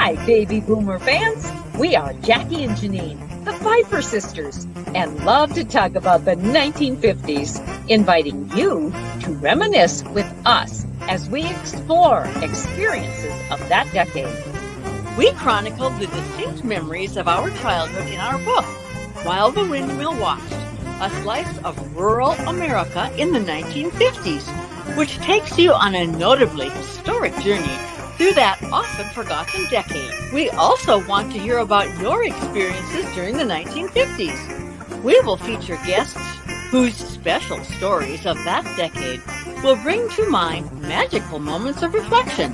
Hi, baby boomer fans. We are Jackie and Janine, the Pfeiffer Sisters, and love to talk about the 1950s, inviting you to reminisce with us as we explore experiences of that decade. We chronicled the distinct memories of our childhood in our book, While the Windmill Watched, a slice of rural America in the 1950s, which takes you on a notably historic journey through that often forgotten decade. We also want to hear about your experiences during the 1950s. We will feature guests whose special stories of that decade will bring to mind magical moments of reflection,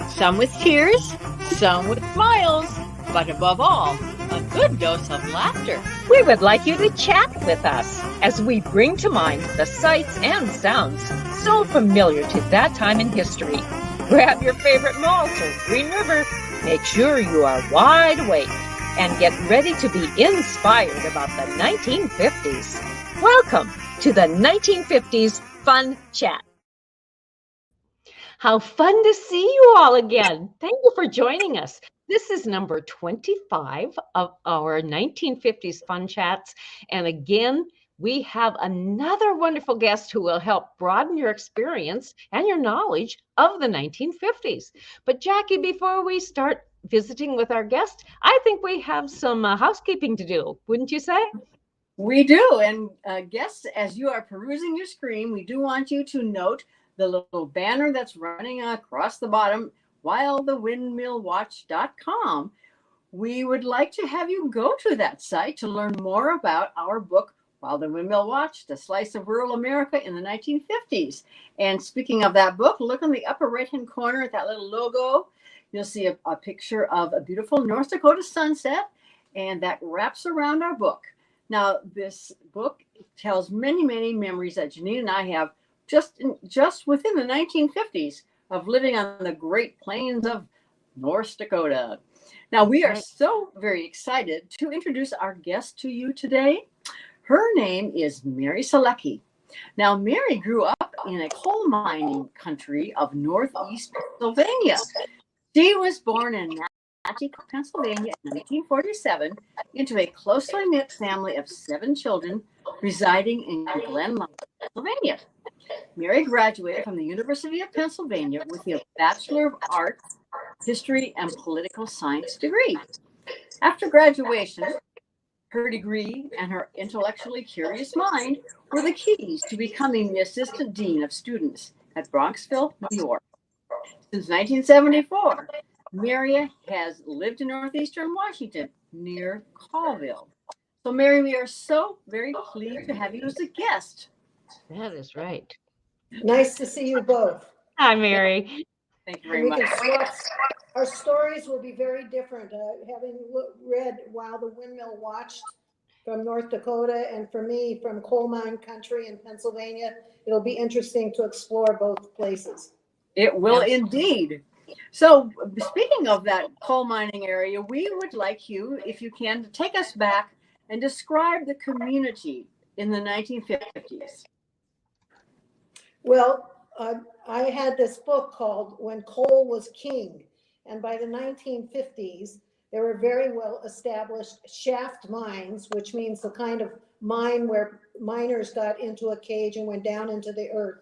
some with tears, some with smiles, but above all, a good dose of laughter. We would like you to chat with us as we bring to mind the sights and sounds so familiar to that time in history. Grab your favorite malt or Green River. Make sure you are wide awake and get ready to be inspired about the 1950s. Welcome to the 1950s Fun Chat. How fun to see you all again. Thank you for joining us. This is number 25 of our 1950s Fun Chats. And again, we have another wonderful guest who will help broaden your experience and your knowledge of the 1950s. But Jackie, before we start visiting with our guest, I think we have some housekeeping to do, wouldn't you say? We do. And guests, as you are perusing your screen, we do want you to note the little banner that's running across the bottom, whilethewindmillwatch.com. We would like to have you go to that site to learn more about our book, While the Windmill Watched, a slice of rural America in the 1950s. And speaking of that book, look in the upper right-hand corner at that little logo. You'll see a picture of a beautiful North Dakota sunset, and that wraps around our book. Now, this book tells many, many memories that Janine and I have just within the 1950s of living on the Great Plains of North Dakota. Now, we are so very excited to introduce our guest to you today. Her name is Mary Selecky. Now, Mary grew up in a coal mining country of Northeast Pennsylvania. She was born in Natchitoches, Pennsylvania in 1947 into a closely knit family of 7 children residing in Glen Lyon, Pennsylvania. Mary graduated from the University of Pennsylvania with a Bachelor of Arts, History, and Political Science degree. After graduation, her degree and her intellectually curious mind were the keys to becoming the Assistant Dean of Students at Bronxville, New York. Since 1974, Mary has lived in northeastern Washington near Colville. So, Mary, we are so very pleased to have you as a guest. That is right. Nice to see you both. Hi, Mary. Thank you very much. Our stories will be very different. Having read While the Windmill Watched from North Dakota, and for me from coal mine country in Pennsylvania, it'll be interesting to explore both places. It will indeed. So, speaking of that coal mining area, we would like you, if you can, to take us back and describe the community in the 1950s. Well, I had this book called When Coal Was King, and by the 1950s, there were very well established shaft mines, which means the kind of mine where miners got into a cage and went down into the earth.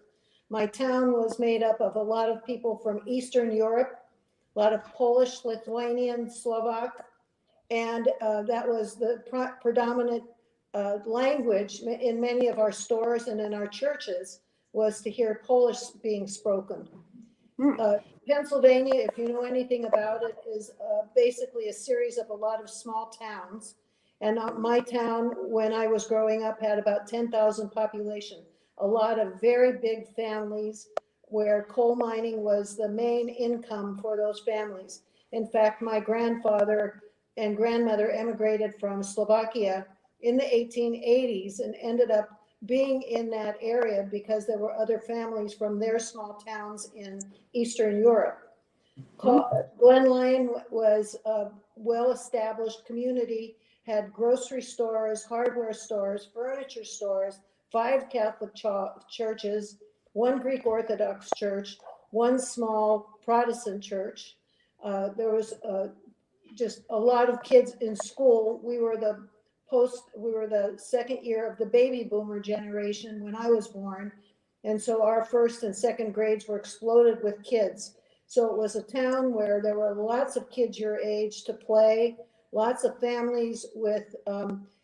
My town was made up of a lot of people from Eastern Europe, a lot of Polish, Lithuanian, Slovak, and that was the predominant language in many of our stores and in our churches, was to hear Polish being spoken. Pennsylvania, if you know anything about it, is basically a series of a lot of small towns. And my town, when I was growing up, had about 10,000 population. A lot of very big families where coal mining was the main income for those families. In fact, my grandfather and grandmother emigrated from Slovakia in the 1880s and ended up being in that area because there were other families from their small towns in Eastern Europe. Glen Lyon was a well-established community, had grocery stores, hardware stores, furniture stores, 5 Catholic churches, 1 Greek Orthodox church, 1 small Protestant church. There was just a lot of kids in school. We were the second year of the baby boomer generation when I was born. And so our first and second grades were exploded with kids. So it was a town where there were lots of kids your age to play, lots of families with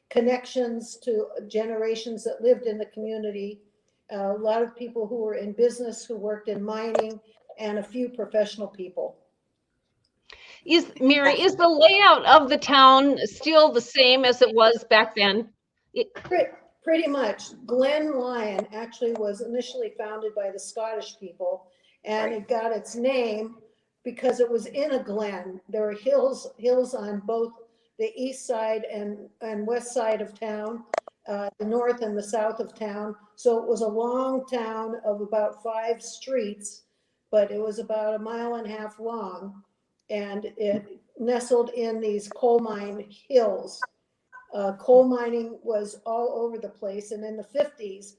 connections to generations that lived in the community, a lot of people who were in business, who worked in mining, and a few professional people. Mary, is the layout of the town still the same as it was back then? Pretty much. Glen Lyon actually was initially founded by the Scottish people, and it got its name because it was in a glen. There were hills on both the east side and west side of town, the north and the south of town. So it was a long town of about 5 streets, but it was about a mile and a half long, and it nestled in these coal mine hills. Coal mining was all over the place, and in the 50s,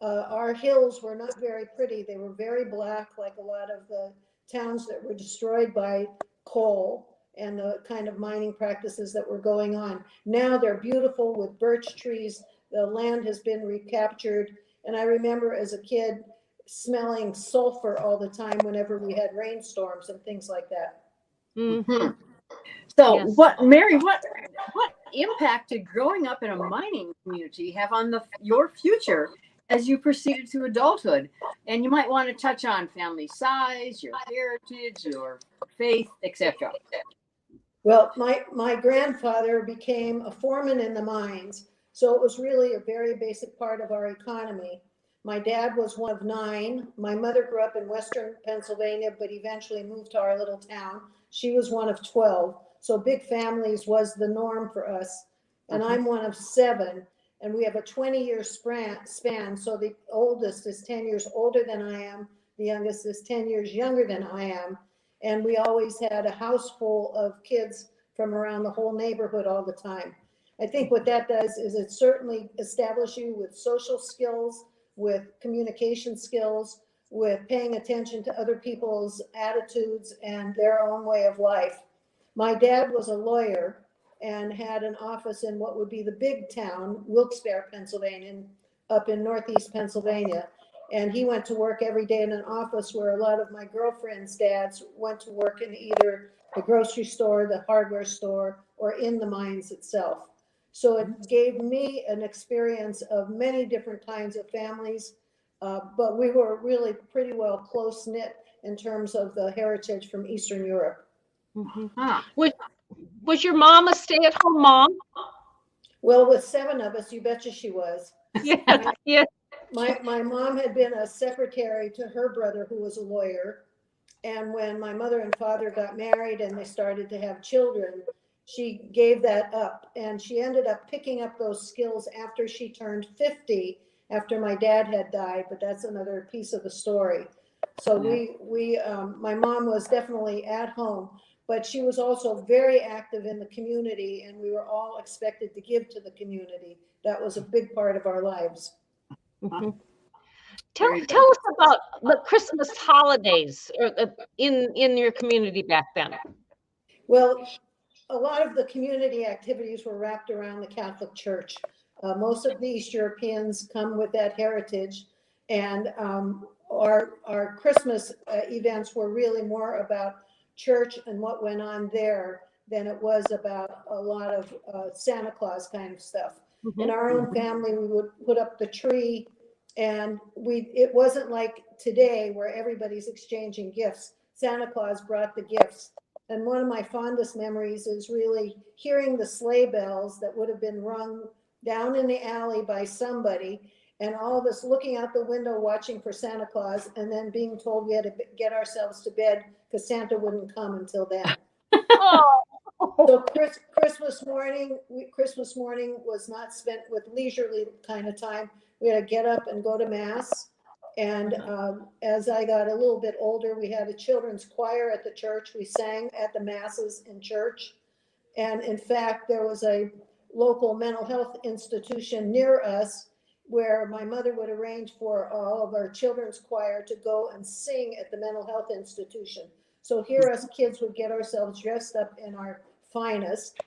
our hills were not very pretty. They were very black, like a lot of the towns that were destroyed by coal and the kind of mining practices that were going on. Now they're beautiful with birch trees. The land has been recaptured. And I remember as a kid smelling sulfur all the time whenever we had rainstorms and things like that. Mm-hmm. So Yes. Mary, what impact did growing up in a mining community have on your future as you proceeded to adulthood? And you might want to touch on family size, your heritage, your faith, etc. Well, my grandfather became a foreman in the mines, so it was really a very basic part of our economy. My dad was one of 9. My mother grew up in Western Pennsylvania, but eventually moved to our little town. She was one of 12. So big families was the norm for us. And I'm one of 7. And we have a 20-year span. So the oldest is 10 years older than I am. The youngest is 10 years younger than I am. And we always had a house full of kids from around the whole neighborhood all the time. I think what that does is it certainly establishes you with social skills, with communication skills, with paying attention to other people's attitudes and their own way of life. My dad was a lawyer and had an office in what would be the big town, Wilkes-Barre, Pennsylvania, up in northeast Pennsylvania. And he went to work every day in an office where a lot of my girlfriend's dads went to work in either the grocery store, the hardware store, or in the mines itself. So it gave me an experience of many different kinds of families, but we were really pretty well close-knit in terms of the heritage from Eastern Europe. Mm-hmm. Was your mom a stay-at-home mom? Well, with 7 of us, you betcha she was. Yeah, yeah. My mom had been a secretary to her brother, who was a lawyer. And when my mother and father got married and they started to have children, she gave that up. And she ended up picking up those skills after she turned 50, after my dad had died. But that's another piece of the story. So my mom was definitely at home, but she was also very active in the community, and we were all expected to give to the community. That was a big part of our lives. Mm-hmm. Tell us about the Christmas holidays in your community back then. Well, a lot of the community activities were wrapped around the Catholic Church. Most of the East Europeans come with that heritage, and our Christmas events were really more about church and what went on there than it was about a lot of Santa Claus kind of stuff. Mm-hmm. In our own family, we would put up the tree, and it wasn't like today where everybody's exchanging gifts. Santa Claus brought the gifts. And one of my fondest memories is really hearing the sleigh bells that would have been rung down in the alley by somebody, and all of us looking out the window watching for Santa Claus, and then being told we had to get ourselves to bed because Santa wouldn't come until then. Oh. So Christmas morning was not spent with leisurely kind of time. We had to get up and go to Mass. And as I got a little bit older, we had a children's choir at the church. We sang at the Masses in church. And in fact, there was a local mental health institution near us where my mother would arrange for all of our children's choir to go and sing at the mental health institution. So here us kids would get ourselves dressed up in our finest,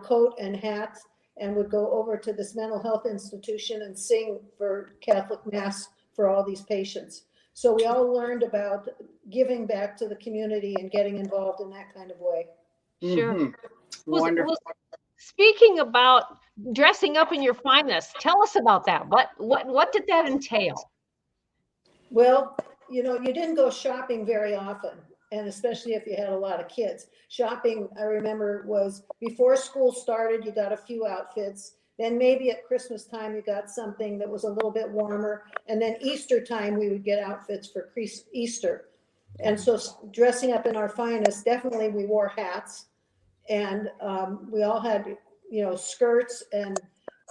coat and hat, and would go over to this mental health institution and sing for Catholic Mass for all these patients. So we all learned about giving back to the community and getting involved in that kind of way. Sure. Mhm. Wonderful. Speaking about dressing up in your finest, tell us about that. What did that entail? Well, you didn't go shopping very often, and especially if you had a lot of kids. Shopping, I remember, was before school started, you got a few outfits. Then maybe at Christmas time, you got something that was a little bit warmer. And then Easter time, we would get outfits for Easter. And so dressing up in our finest, definitely we wore hats. And we all had, skirts and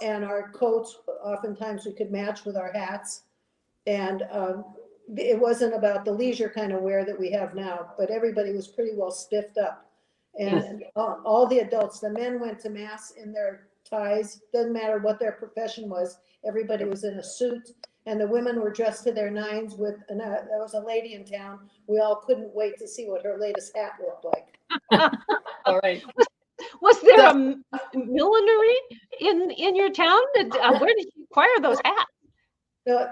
our coats. Oftentimes we could match with our hats. And it wasn't about the leisure kind of wear that we have now, but everybody was pretty well spiffed up. And all the adults, the men went to Mass in their ties, doesn't matter what their profession was, everybody was in a suit. And the women were dressed to their nines and there was a lady in town. We all couldn't wait to see what her latest hat looked like. All right. Was there a millinery in your town? Where did you acquire those hats?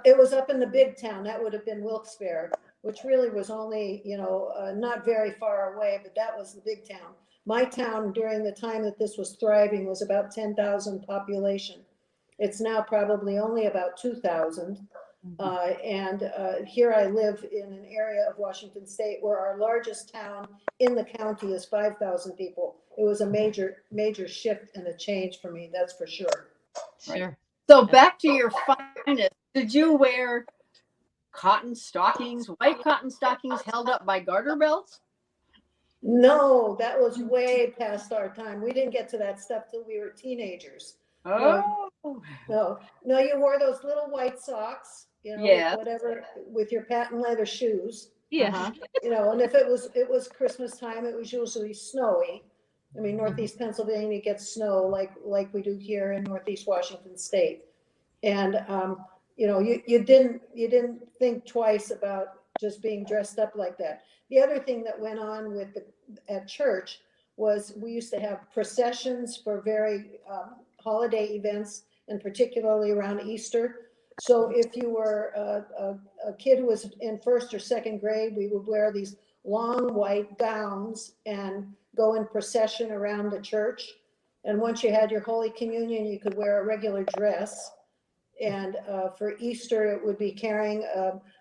It was up in the big town. That would have been Wilkes-Barre, which really was only, not very far away, but that was the big town. My town, during the time that this was thriving, was about 10,000 population. It's now probably only about 2,000. And here I live in an area of Washington State where our largest town in the county is 5,000 people. It was a major shift and a change for me, that's for sure. Sure. So back to your finest, did you wear cotton stockings, white cotton stockings held up by garter belts? No, that was way past our time. We didn't get to that stuff till we were teenagers. Oh. No, you wore those little white socks, whatever, with your patent leather shoes. Yeah. And if it was Christmas time, it was usually snowy. I mean, Northeast Pennsylvania gets snow like we do here in Northeast Washington State. And, you didn't think twice about just being dressed up like that. The other thing that went on at church was we used to have processions for very holiday events, and particularly around Easter. So if you were a kid who was in first or second grade, we would wear these long white gowns and go in procession around the church. And once you had your Holy Communion, you could wear a regular dress. And for Easter, it would be carrying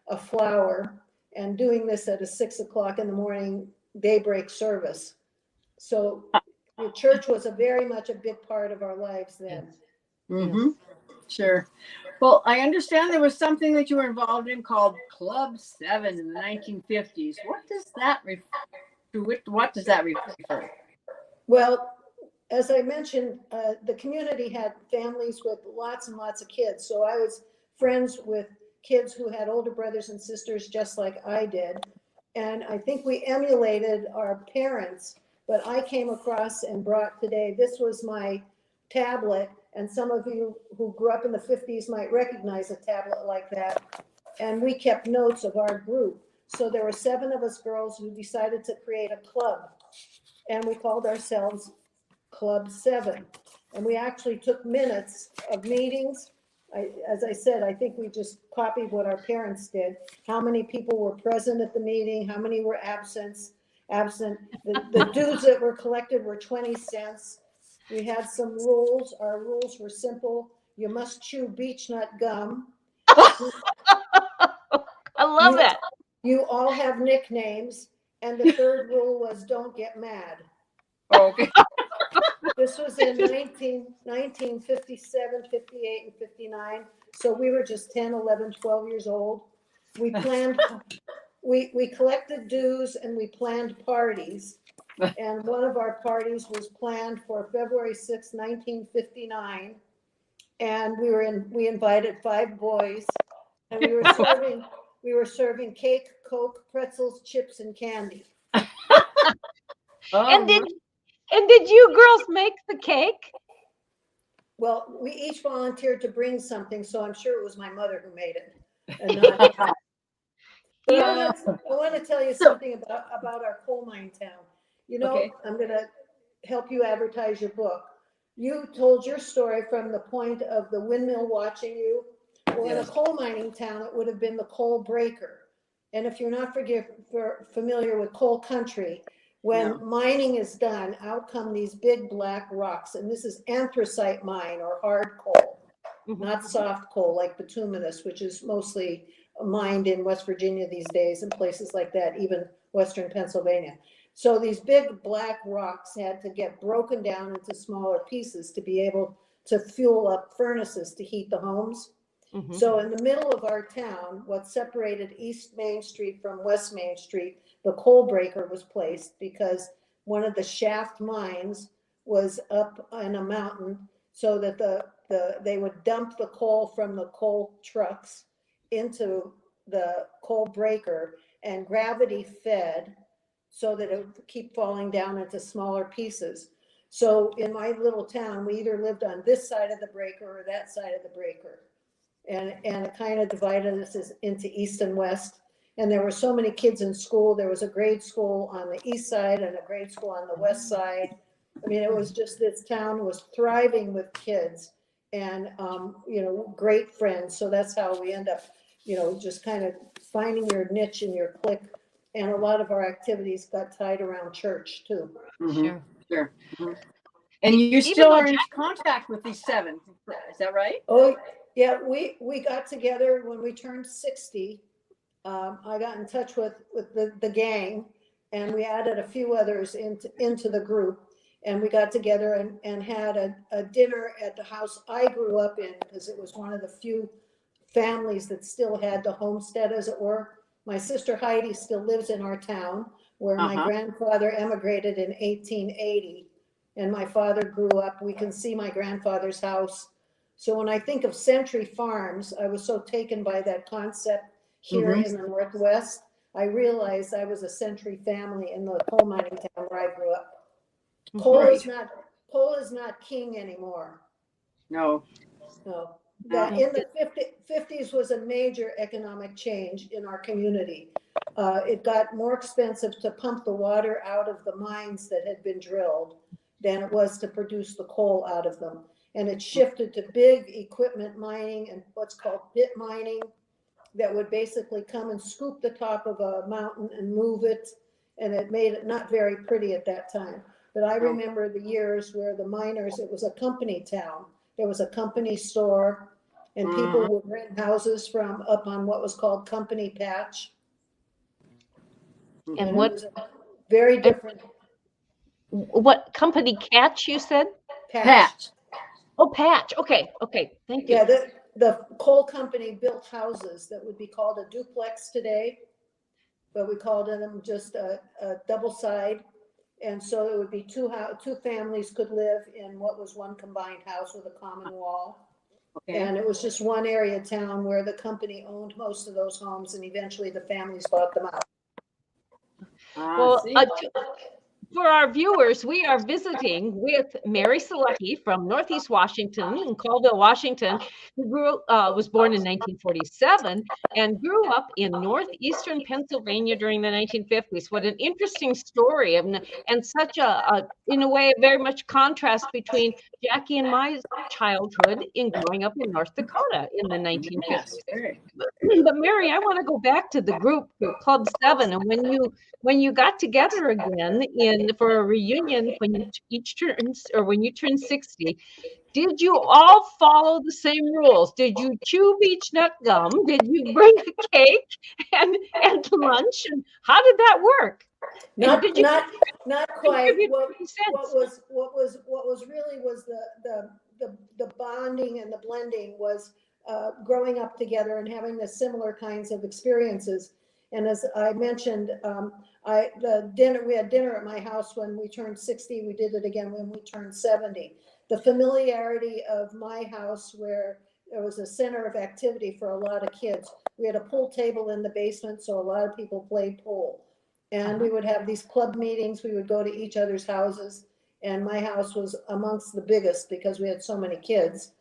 a flower and doing this at a 6 o'clock in the morning daybreak service. So the church was very much a big part of our lives then. Mm-hmm. Sure. Well, I understand there was something that you were involved in called Club 7 in the 1950s. What does that refer to? What does that refer? Well, as I mentioned, the community had families with lots and lots of kids. So I was friends with kids who had older brothers and sisters just like I did. And I think we emulated our parents, but I came across and brought today, this was my tablet. And some of you who grew up in the 50s might recognize a tablet like that. And we kept notes of our group. So there were 7 of us girls who decided to create a club. And we called ourselves Club 7. And we actually took minutes of meetings. As I said, I think we just copied what our parents did. How many people were present at the meeting? How many were absent? The dues that were collected were 20 cents. We had some rules. Our rules were simple. You must chew beech nut gum. I love that. You all have nicknames. And the third rule was don't get mad. Okay. This was in 1957, 58, and 59. So we were just 10, 11, 12 years old. We planned, we collected dues and we planned parties. And one of our parties was planned for February 6, 1959. And we invited 5 boys, and we were serving cake, Coke, pretzels, chips, and candy. And did you girls make the cake? Well, we each volunteered to bring something, so I'm sure it was my mother who made it. And not I want to tell you something about our coal mine town. Okay. I'm gonna help you advertise your book. You told your story from the point of the windmill watching you. Well, in a coal mining town, it would have been the coal breaker. And if you're not familiar with coal country, when mining is done, out come these big black rocks. And this is anthracite mine or hard coal, not soft coal like bituminous, which is mostly mined in West Virginia these days and places like that, even Western Pennsylvania. So these big black rocks had to get broken down into smaller pieces to be able to fuel up furnaces to heat the homes. So in the middle of our town, what separated East Main Street from West Main Street, the coal breaker was placed because one of the shaft mines was up in a mountain, so that they would dump the coal from the coal trucks into the coal breaker, and gravity fed so that it would keep falling down into smaller pieces. So in my little town, we either lived on this side of the breaker or that side of the breaker. And it kind of divided us into east and west. And there were so many kids in school. There was a grade school on the east side and a grade school on the west side. I mean, it was just, this town was thriving with kids and, great friends. So that's how we end up, just kind of finding your niche and your clique. And a lot of our activities got tied around church too. Sure. And you still are in contact with these 7, is that right? Oh, yeah, we got together when we turned 60. I got in touch with the gang, and we added a few others into the group, and we got together and had a dinner at the house I grew up in, because it was one of the few families that still had the homestead, as it were. My sister Heidi still lives in our town, where my grandfather emigrated in 1880, and my father grew up. We can see my grandfather's house. So when I think of Century Farms, I was so taken by that concept here in the Northwest. I realized I was a Century family in the coal mining town where I grew up. Coal is not king anymore. No. That in the 50s was a major economic change in our community. It got more expensive to pump the water out of the mines that had been drilled than it was to produce the coal out of them. And it shifted to big equipment mining and what's called pit mining, that would basically come and scoop the top of a mountain and move it. And it made it not very pretty at that time. But I remember the years where the miners, it was a company town. There was a company store, and people would rent houses from up on what was called Company Patch. And what was very different. What company? Catch, you said? Patch. Oh, Patch. Okay. Thank you. Yeah, the coal company built houses that would be called a duplex today, but we called them just a double side. And so it would be two families could live in what was one combined house with a common wall. And it was just one area of town where the company owned most of those homes, and eventually the families bought them out. Well, for our viewers, we are visiting with Mary Selecky from Northeast Washington in Colville, Washington, who was born in 1947 and grew up in northeastern Pennsylvania during the 1950s. What an interesting story, and such in a way, very much contrast between Jackie and my childhood in growing up in North Dakota in the 1950s. But Mary, I want to go back to the group, Club 7, and when you got together again for a reunion when you turned 60, did you all follow the same rules? Did you chew beech nut gum? Did you bring a cake and lunch? And how did that work? Not quite. What was really was the bonding and the blending was growing up together and having the similar kinds of experiences. And as I mentioned, we had dinner at my house when we turned 60. We did it again when we turned 70. The familiarity of my house, where there was a center of activity for a lot of kids. We had a pool table in the basement, so a lot of people played pool. And we would have these club meetings. We would go to each other's houses. And my house was amongst the biggest because we had so many kids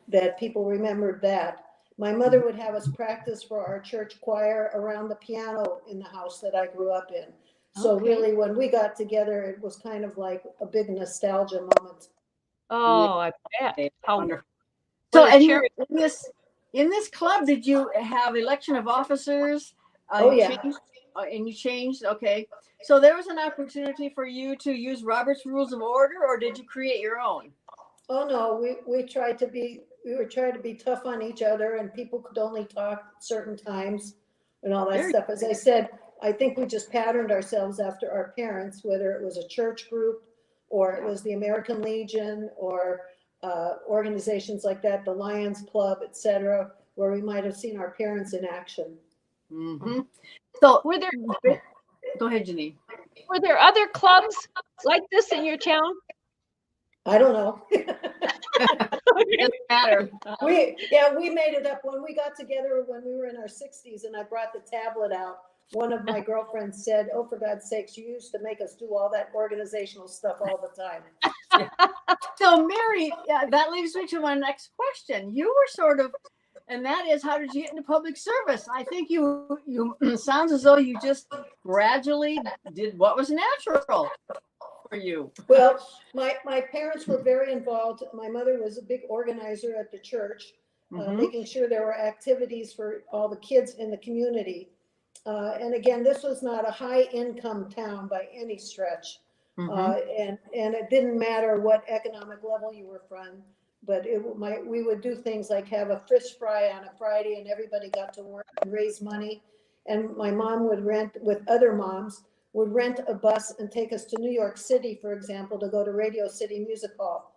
that people remembered that. My mother would have us practice for our church choir around the piano in the house that I grew up in. So Okay. really, when we got together, it was kind of like a big nostalgia moment. Oh, I bet. Yeah, How wonderful. So, what a and you cherry. in this club, did you have election of officers? Oh, You yeah. changed, and you changed. Okay, so there was an opportunity for you to use Robert's Rules of Order, or did you create your own? Oh, no, we were trying to be tough on each other, and people could only talk at certain times and all that Very stuff. As I said, I think we just patterned ourselves after our parents, whether it was a church group or it was the American Legion or organizations like that, the Lions Club, et cetera, where we might have seen our parents in action. Mm-hmm. So, Were there go ahead, Janine. were there other clubs like this in your town? I don't know. Doesn't matter. We made it up when we got together when we were in our 60s, and I brought the tablet out. One of my girlfriends said, "Oh, for God's sakes, you used to make us do all that organizational stuff all the time." So, Mary, that leads me to my next question. You were sort of, and that is, how did you get into public service? I think you sounds as though you just gradually did what was natural for you. Well, my parents were very involved. My mother was a big organizer at the church, Mhm. making sure there were activities for all the kids in the community. And again, this was not a high income town by any stretch. And it didn't matter what economic level you were from, but we would do things like have a fish fry on a Friday and everybody got to work and raise money. And my mom would with other moms, would rent a bus and take us to New York City, for example, to go to Radio City Music Hall,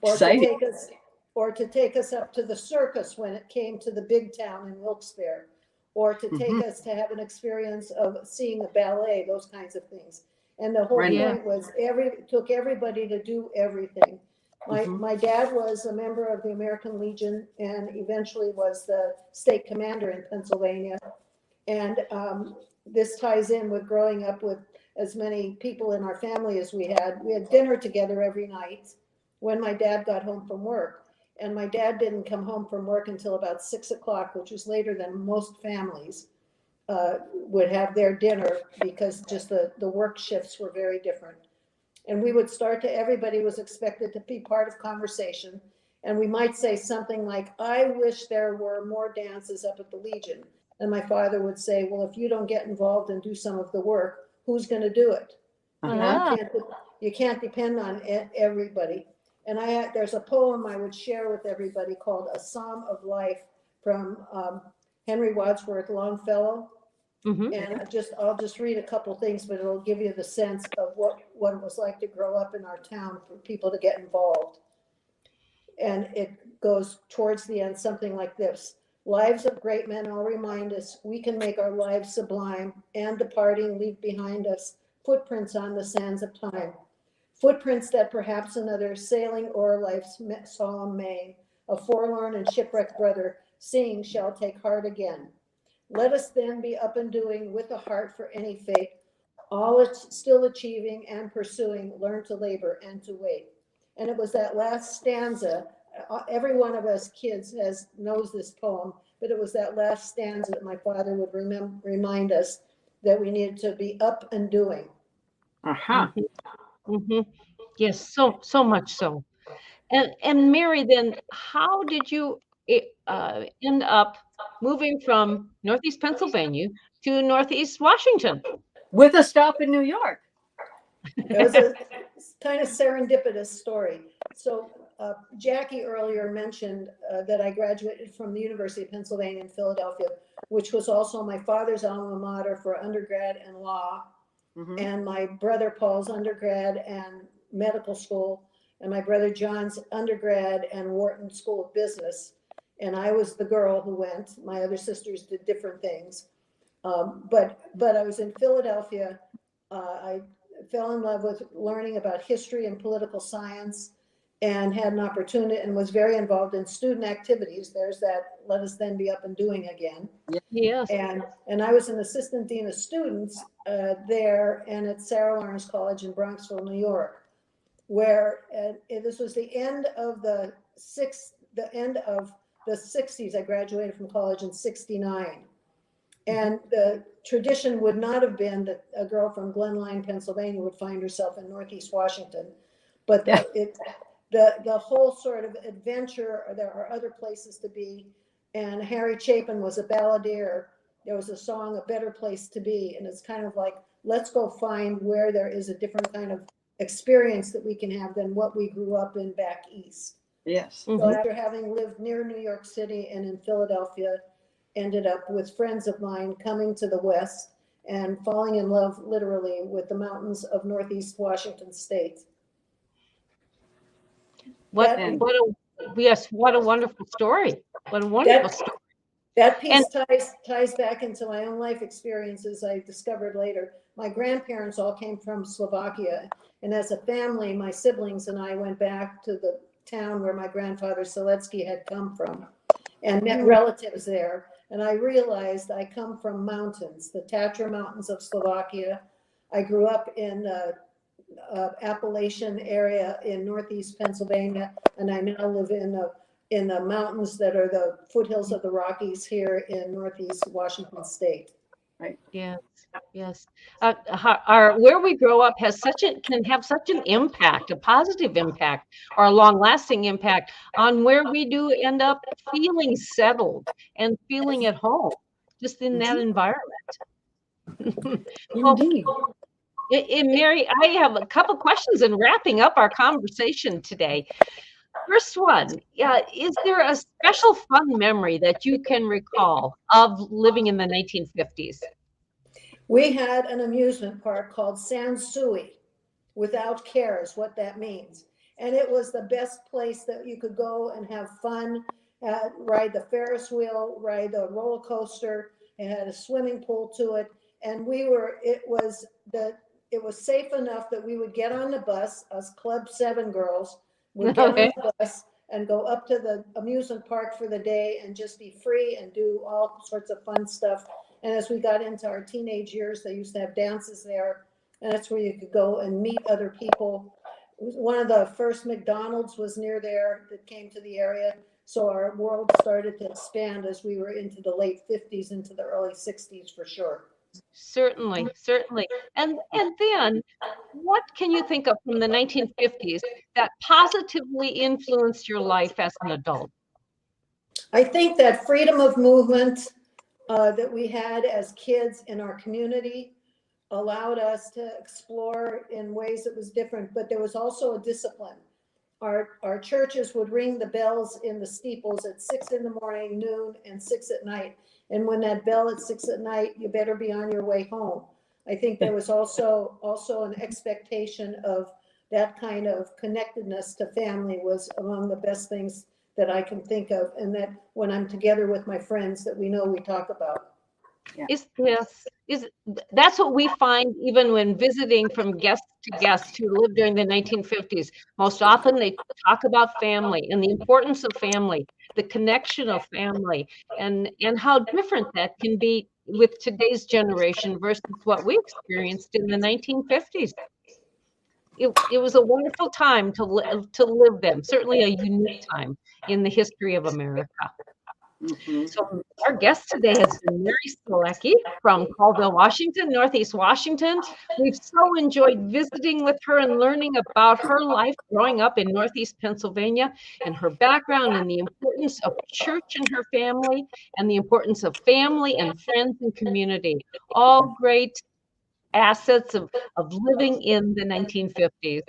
or Exciting. to take us up to the circus when it came to the big town in Wilkes-Barre, or to take us to have an experience of seeing a ballet, those kinds of things. And the whole Right. Yeah. point was took everybody to do everything. My dad was a member of the American Legion and eventually was the state commander in Pennsylvania. And this ties in with growing up with as many people in our family as we had. We had dinner together every night when my dad got home from work. And my dad didn't come home from work until about 6 o'clock, which was later than most families would have their dinner because just the work shifts were very different. And we would everybody was expected to be part of conversation. And we might say something like, "I wish there were more dances up at the Legion." And my father would say, "Well, if you don't get involved and do some of the work, who's going to do it? Uh-huh. You can't depend on everybody." And there's a poem I would share with everybody called "A Psalm of Life" from Henry Wadsworth Longfellow. Mhm. And I'll just read a couple things, but it'll give you the sense of what it was like to grow up in our town for people to get involved. And it goes towards the end, something like this: "Lives of great men all remind us we can make our lives sublime, and departing leave behind us footprints on the sands of time. Footprints that perhaps another sailing o'er life's solemn main, a forlorn and shipwrecked brother, seeing shall take heart again. Let us then be up and doing with a heart for any fate, all still achieving and pursuing, learn to labor and to wait." And it was that last stanza. Every one of us kids knows this poem, but it was that last stanza that my father would remind us that we needed to be up and doing. Uh-huh. Mhm. Yes, so much so. And Mary, then how did you end up moving from Northeast Pennsylvania to Northeast Washington? With a stop in New York. It was a kind of serendipitous story. So Jackie earlier mentioned that I graduated from the University of Pennsylvania in Philadelphia, which was also my father's alma mater for undergrad and law, and my brother Paul's undergrad and medical school, and my brother John's undergrad and Wharton School of Business. And I was the girl who went. My other sisters did different things. But I was in Philadelphia. I fell in love with learning about history and political science, and had an opportunity and was very involved in student activities. There's that "let us then be up and doing" again. Yes. And I was an assistant dean of students there and at Sarah Lawrence College in Bronxville, New York, where this was the end of the 60s. I graduated from college in '69. And the tradition would not have been that a girl from Glenline, Pennsylvania would find herself in Northeast Washington, but the whole sort of adventure, there are other places to be. And Harry Chapin was a balladeer. There was a song, A Better Place to Be. And it's kind of like, let's go find where there is a different kind of experience that we can have than what we grew up in back east. Yes. So after having lived near New York City and in Philadelphia, ended up with friends of mine coming to the West and falling in love literally with the mountains of Northeast Washington State. What a wonderful story. What a wonderful story. That piece ties back into my own life experiences. I discovered later, my grandparents all came from Slovakia. And as a family, my siblings and I went back to the town where my grandfather Selecky had come from and met relatives there. And I realized I come from mountains, the Tatra Mountains of Slovakia. I grew up in Appalachian area in Northeast Pennsylvania, and I now live in the mountains that are the foothills of the Rockies here in Northeast Washington State. Right. Yes. Where we grow up can have such an impact, a positive impact, or a long-lasting impact on where we do end up feeling settled and feeling at home, just in that environment. Indeed. Mary, I have a couple questions in wrapping up our conversation today. First one, is there a special fun memory that you can recall of living in the 1950s? We had an amusement park called Sansui, without cares what that means. And it was the best place that you could go and have fun, ride the Ferris wheel, ride the roller coaster. It had a swimming pool to it. And it was safe enough that we would get on the bus, us Club 7 girls would get on the bus and go up to the amusement park for the day and just be free and do all sorts of fun stuff. And as we got into our teenage years, they used to have dances there. And that's where you could go and meet other people. One of the first McDonald's was near there that came to the area. So our world started to expand as we were into the late 50s, into the early 60s for sure. Certainly. And then, what can you think of from the 1950s that positively influenced your life as an adult? I think that freedom of movement that we had as kids in our community allowed us to explore in ways that was different, but there was also a discipline. Our churches would ring the bells in the steeples at 6 in the morning, noon, and 6 at night. And when that bell at 6 at night, you better be on your way home. I think there was also an expectation of that kind of connectedness to family was among the best things that I can think of. And that when I'm together with my friends that we know we talk about. Yeah. That's what we find even when visiting from guest to guest who lived during the 1950s. Most often they talk about family and the importance of family, the connection of family, and how different that can be with today's generation versus what we experienced in the 1950s. It was a wonderful time to live then, certainly a unique time in the history of America. So our guest today has been Mary Selecky from Colville, Washington, Northeast Washington. We've so enjoyed visiting with her and learning about her life growing up in Northeast Pennsylvania and her background and the importance of church in her family and the importance of family and friends and community. All great assets of living in the 1950s.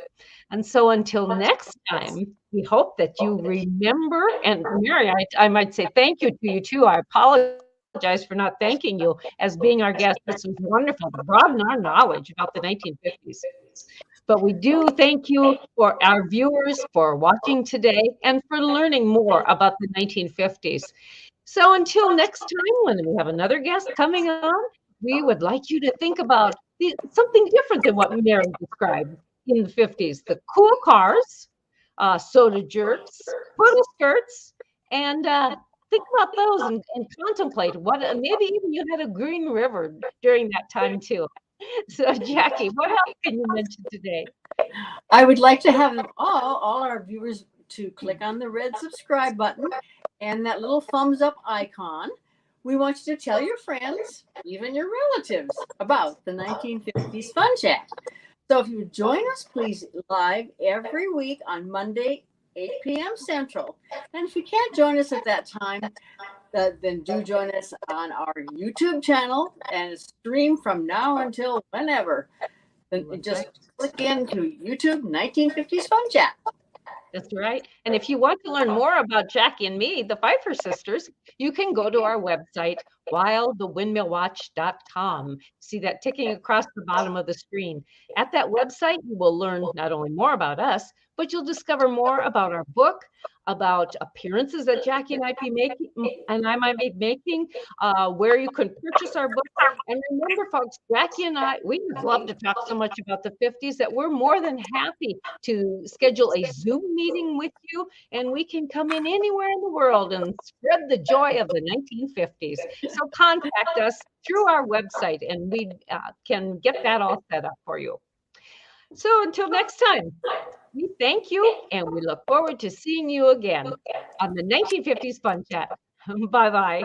And so until next time, we hope that you remember, and Mary, I might say thank you to you too. I apologize for not thanking you as being our guest. This was wonderful to broaden our knowledge about the 1950s. But we do thank you for our viewers for watching today and for learning more about the 1950s. So until next time, when we have another guest coming on, we would like you to think about something different than what Mary described in the 50s. The cool cars, soda jerks, poodle skirts, and think about those and contemplate what, maybe even you had a green river during that time too. So Jackie, what else can you mention today? I would like to have them all our viewers to click on the red subscribe button and that little thumbs up icon. We want you to tell your friends, even your relatives, about the 1950s Fun Chat. So if you join us, please, live every week on Monday, 8 p.m. Central. And if you can't join us at that time, then do join us on our YouTube channel and stream from now until whenever. Then just click into YouTube 1950s Fun Chat. That's right. And if you want to learn more about Jackie and me, the Pfeiffer Sisters, you can go to our website, whilethewindmillwatch.com. See that ticking across the bottom of the screen. At that website, you will learn not only more about us, but you'll discover more about our book, about appearances that Jackie and I might be making, where you can purchase our book. And remember, folks, Jackie and I, we love to talk so much about the 50s that we're more than happy to schedule a Zoom meeting with you, and we can come in anywhere in the world and spread the joy of the 1950s. So contact us through our website, and we can get that all set up for you. So until next time, we thank you, and we look forward to seeing you again on the 1950s Fun Chat. Bye-bye.